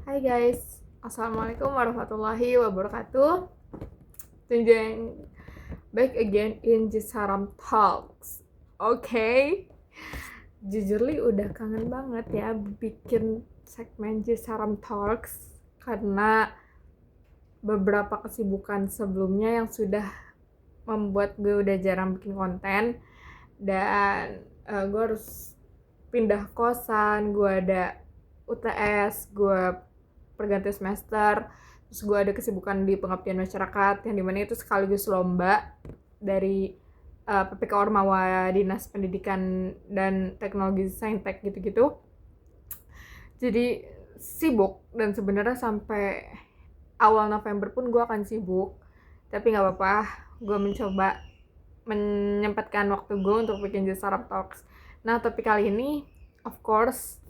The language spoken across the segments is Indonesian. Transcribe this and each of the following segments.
Hai guys, Assalamualaikum warahmatullahi wabarakatuh. Jeng back again in Jisaram Talks. Oke. Jujur li udah kangen banget ya bikin segmen Jisaram Talks karena beberapa kesibukan sebelumnya yang sudah membuat gue udah jarang bikin konten dan gue harus pindah kosan, gue ada UTS, gue pergantian semester, terus gue ada kesibukan di pengabdian masyarakat yang dimana itu sekaligus lomba dari PPK Ormawa Dinas Pendidikan dan Teknologi Saintek gitu-gitu. Jadi sibuk dan sebenarnya sampai awal November pun gue akan sibuk, tapi nggak apa-apa, gue mencoba menyempatkan waktu gue untuk bikin Jasarap Talks. Nah, tapi kali ini of course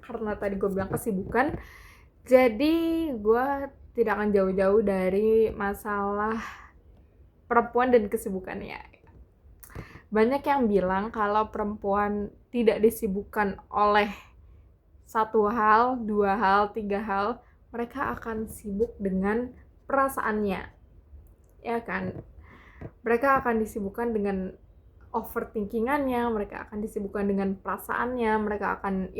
karena tadi gue bilang kesibukan, jadi gue tidak akan jauh-jauh dari masalah perempuan dan kesibukannya. Banyak yang bilang kalau perempuan tidak disibukkan oleh satu hal, dua hal, tiga hal, mereka akan sibuk dengan perasaannya, ya kan? Mereka akan disibukkan dengan overthinkingannya, mereka akan disibukkan dengan perasaannya, mereka akan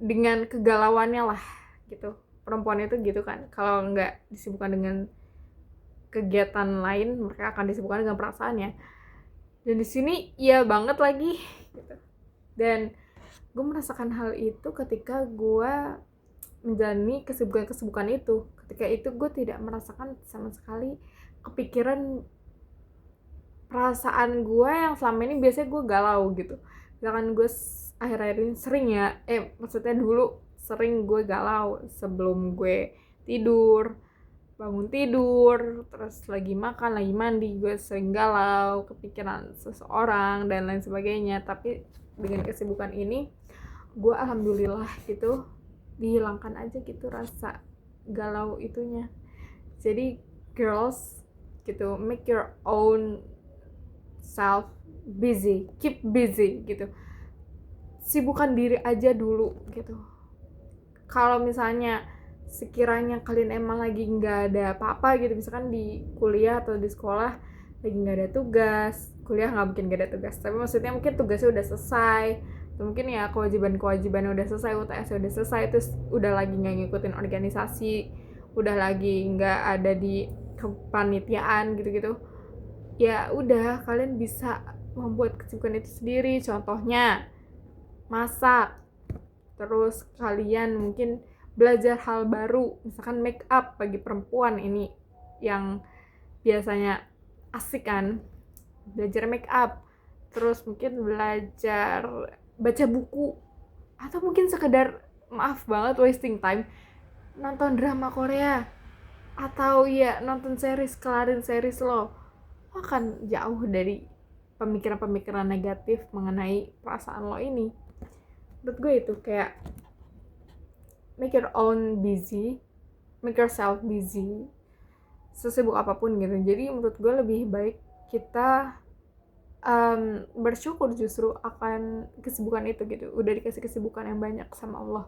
dengan kegalauannya lah gitu. Perempuan itu gitu kan, kalau nggak disibukkan dengan kegiatan lain, mereka akan disibukkan dengan perasaannya. Dan di sini iya banget lagi gitu. Dan gue merasakan hal itu ketika gue menjalani kesibukan itu. Ketika itu gue tidak merasakan sama sekali kepikiran perasaan gue yang selama ini biasanya gue galau gitu. Misalkan gue akhir-akhir ini sering maksudnya dulu sering gue galau sebelum gue tidur, bangun tidur, terus lagi makan, lagi mandi, gue sering galau, kepikiran seseorang dan lain sebagainya. Tapi dengan kesibukan ini gue alhamdulillah gitu dihilangkan aja gitu rasa galau itunya. Jadi girls gitu, make your own self busy, keep busy gitu, sibukkan diri aja dulu gitu. Kalau misalnya sekiranya kalian emang lagi nggak ada apa-apa gitu, misalkan di kuliah atau di sekolah lagi nggak ada tugas, kuliah nggak mungkin nggak ada tugas, tapi maksudnya mungkin tugasnya udah selesai, atau mungkin ya kewajiban udah selesai, UTS udah selesai, terus udah lagi nggak ngikutin organisasi, udah lagi nggak ada di kepanitiaan gitu-gitu, ya udah kalian bisa membuat kesibukan itu sendiri. Contohnya masak, terus kalian mungkin belajar hal baru, misalkan make up bagi perempuan ini yang biasanya asik kan, belajar make up, terus mungkin belajar baca buku, atau mungkin sekedar maaf banget wasting time nonton drama Korea, atau ya nonton series, kelarin series lo akan jauh dari pemikiran-pemikiran negatif mengenai perasaan lo ini. Menurut gue itu kayak make your own busy, make yourself busy, sesibuk apapun gitu. Jadi menurut gue lebih baik kita bersyukur justru akan kesibukan itu gitu. Udah dikasih kesibukan yang banyak sama Allah,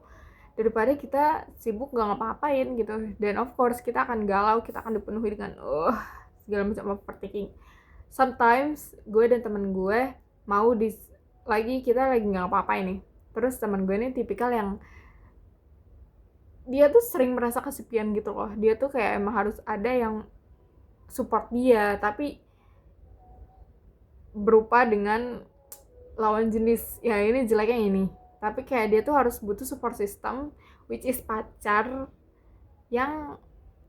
daripada kita sibuk gak ngapa-ngapain gitu. Dan of course kita akan galau, kita akan dipenuhi dengan segala macam overthinking. Sometimes gue dan temen gue kita lagi nggak apa-apain nih, terus temen gue ini tipikal yang dia tuh sering merasa kesepian gitu loh. Dia tuh kayak emang harus ada yang support dia, tapi berupa dengan lawan jenis. Ya ini jeleknya ini, tapi kayak dia tuh harus butuh support system, which is pacar, yang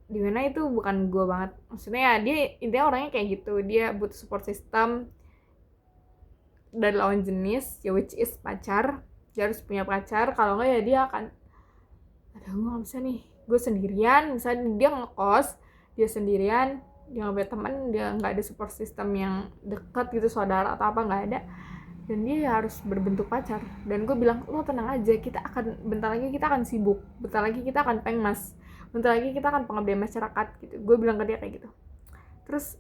dimana itu bukan gue banget. Maksudnya ya dia intinya orangnya kayak gitu, dia butuh support system dari lawan jenis, ya which is pacar. Dia harus punya pacar, kalau enggak ya dia akan gue gak bisa nih, gue sendirian. Misalnya dia ngekos, dia sendirian, dia gak punya teman, dia gak ada support system yang dekat gitu, saudara atau apa gak ada, dan dia harus berbentuk pacar. Dan gue bilang, lo tenang aja, bentar lagi kita akan sibuk, bentar lagi kita akan pengmas, bentar lagi kita akan pengabdian masyarakat gitu. Gue bilang ke dia kayak gitu. Terus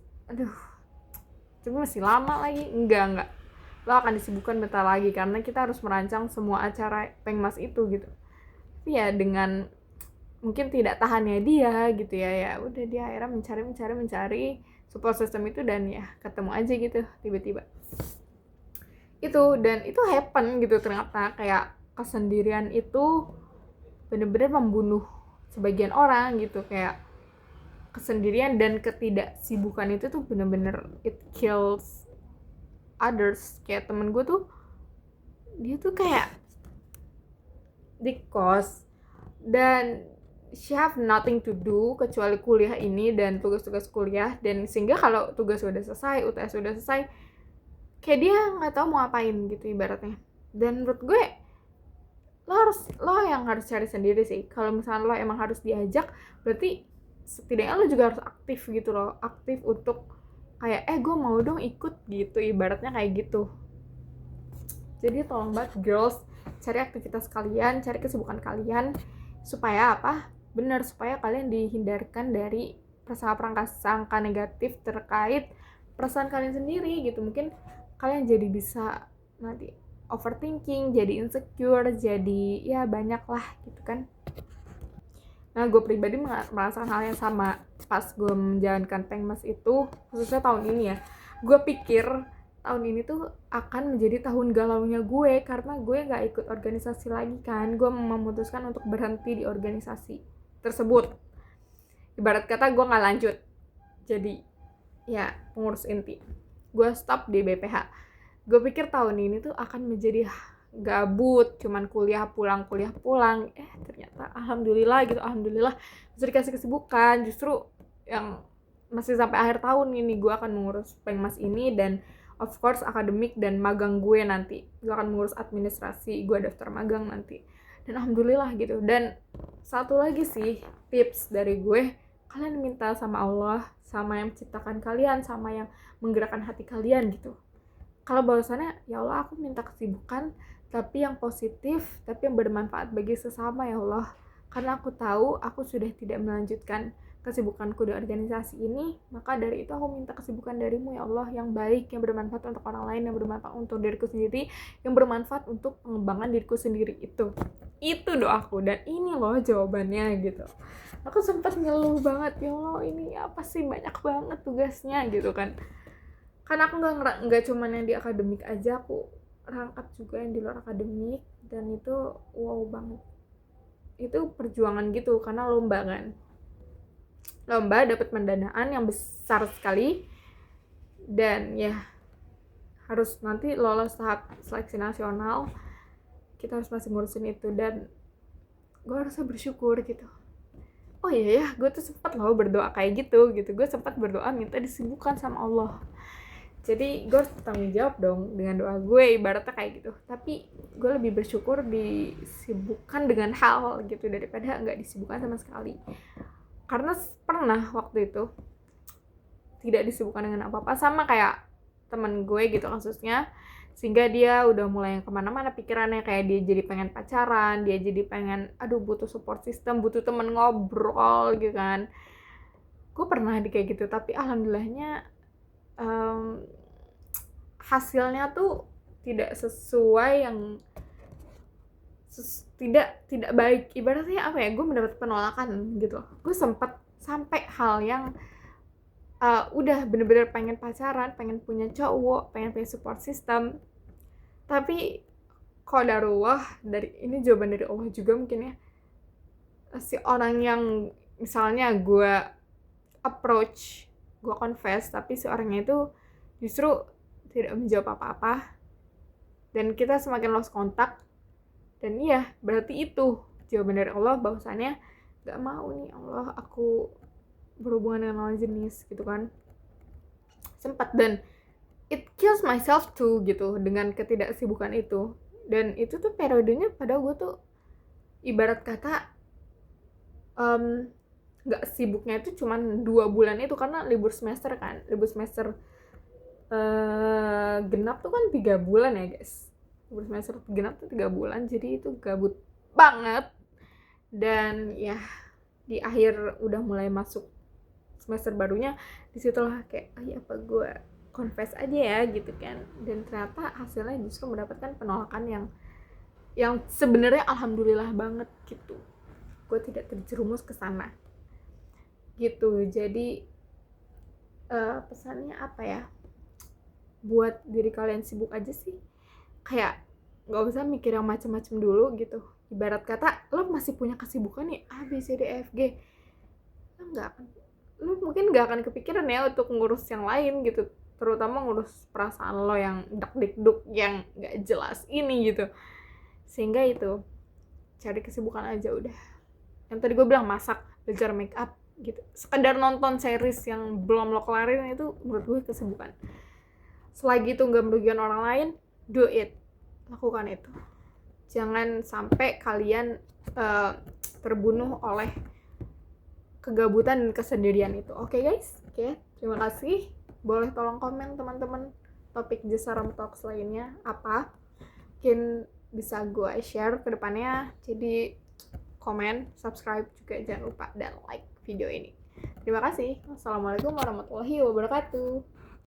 tapi masih lama lagi. Enggak, lo akan disibukkan bentar lagi karena kita harus merancang semua acara pengmas itu gitu. Tapi ya dengan mungkin tidak tahannya dia gitu ya udah dia akhirnya mencari support system itu, dan ya ketemu aja gitu tiba-tiba itu. Dan itu happen gitu, ternyata kayak kesendirian itu bener-bener membunuh sebagian orang gitu. Kayak kesendirian dan ketidaksibukan itu tuh bener-bener it kills others. Kayak temen gue tuh, dia tuh kayak di kos dan she have nothing to do kecuali kuliah ini dan tugas-tugas kuliah, dan sehingga kalau tugas udah selesai, UTS udah selesai, kayak dia nggak tahu mau ngapain gitu ibaratnya. Dan menurut gue lo yang harus cari sendiri sih. Kalau misalnya lo emang harus diajak, berarti setidaknya lo juga harus aktif gitu loh, aktif untuk kayak gue mau dong ikut gitu, ibaratnya kayak gitu. Jadi tolong banget girls, cari aktivitas kalian, cari kesibukan kalian, supaya apa? Benar, supaya kalian dihindarkan dari prasangka negatif terkait perasaan kalian sendiri gitu. Mungkin kalian jadi bisa nanti overthinking, jadi insecure, jadi ya banyak lah gitu kan. Nah, gue pribadi merasakan hal yang sama pas gue menjalankan Pengmas itu, khususnya tahun ini ya. Gue pikir tahun ini tuh akan menjadi tahun galaunya gue, karena gue gak ikut organisasi lagi kan. Gue memutuskan untuk berhenti di organisasi tersebut. Ibarat kata gue gak lanjut jadi ya pengurus inti. Gue stop di BPH. Gue pikir tahun ini tuh akan menjadi gabut, cuman kuliah pulang. Ternyata alhamdulillah justru dikasih kesibukan. Justru yang masih sampai akhir tahun ini gue akan mengurus Pengmas ini, dan of course akademik dan magang gue nanti. Gue akan mengurus administrasi, gue daftar magang nanti. Dan alhamdulillah gitu. Dan satu lagi sih tips dari gue, kalian minta sama Allah, sama yang menciptakan kalian, sama yang menggerakkan hati kalian gitu. Kalau bahwasannya ya Allah, aku minta kesibukan tapi yang positif, tapi yang bermanfaat bagi sesama ya Allah, karena aku tahu aku sudah tidak melanjutkan kesibukanku di organisasi ini, maka dari itu aku minta kesibukan darimu ya Allah, yang baik, yang bermanfaat untuk orang lain, yang bermanfaat untuk diriku sendiri, yang bermanfaat untuk pengembangan diriku sendiri. Itu doaku, dan ini loh jawabannya gitu. Aku sempat ngeluh banget, ya Allah ini apa sih, banyak banget tugasnya gitu kan. Karena aku nggak cuman yang di akademik aja, aku rangkap juga yang di luar akademik, dan itu wow banget. Itu perjuangan gitu, karena lomba kan, lomba dapat pendanaan yang besar sekali, dan ya harus nanti lolos tahap seleksi nasional, kita harus masih ngurusin itu, dan gue harusnya bersyukur gitu. Oh iya ya, gue tuh sempat loh berdoa kayak gitu, gue sempat berdoa minta disibukkan sama Allah. Jadi gue harus bertanggung jawab dong dengan doa gue, ibaratnya kayak gitu. Tapi gue lebih bersyukur disibukkan dengan hal gitu daripada nggak disibukkan sama sekali. Karena pernah waktu itu tidak disibukkan dengan apa-apa, sama kayak temen gue gitu kasusnya, sehingga dia udah mulai yang kemana-mana pikirannya, kayak dia jadi pengen pacaran, dia jadi pengen butuh support system, butuh temen ngobrol gitu kan. Gue pernah di kayak gitu, tapi alhamdulillahnya hasilnya tuh tidak sesuai, yang tidak baik. Ibaratnya apa ya, gue mendapat penolakan gitu. Gue sempat sampai hal yang udah bener-bener pengen pacaran, pengen punya cowok, pengen punya support system, tapi qadarullah, dari ini jawaban dari Allah juga mungkin ya, si orang yang misalnya gue approach, gue confess, tapi si orangnya itu justru tidak menjawab apa-apa, dan kita semakin lost kontak. Dan iya, berarti itu jawaban dari Allah bahwasannya gak mau nih Allah aku berhubungan dengan lawan jenis gitu kan. Sempat, dan it kills myself too gitu dengan ketidaksibukan itu. Dan itu tuh periodenya padahal gue tuh ibarat kata gak sibuknya itu cuman 2 bulan itu, karena libur semester kan. Libur semester genap tuh kan 3 bulan ya guys. Libur semester genap tuh 3 bulan, jadi itu gabut banget. Dan ya di akhir udah mulai masuk semester barunya, disitulah kayak ya apa gue confess aja ya gitu kan. Dan ternyata hasilnya justru mendapatkan penolakan yang sebenarnya alhamdulillah banget gitu. gue tidak terjerumus ke sana gitu. Jadi pesannya apa ya, buat diri kalian sibuk aja sih, kayak nggak usah mikir yang macam-macam dulu gitu. Ibarat kata lo masih punya kesibukan nih A B C D E F G, lo mungkin nggak akan kepikiran ya untuk ngurus yang lain gitu, terutama ngurus perasaan lo yang dak-dikduk yang nggak jelas ini gitu. Sehingga itu, cari kesibukan aja udah. Yang tadi gue bilang, masak, belajar make up gitu, sekedar nonton series yang belum lo kelarin, itu menurut gue kesibukan. Selagi itu nggak merugikan orang lain, do it, lakukan itu. Jangan sampai kalian terbunuh oleh kegabutan dan kesendirian itu. Oke guys, oke, terima kasih. Boleh tolong komen teman-teman topik Jesaram Talks lainnya apa, mungkin bisa gue share ke depannya. Jadi komen, subscribe juga jangan lupa, dan like video ini. Terima kasih. Wassalamualaikum warahmatullahi wabarakatuh.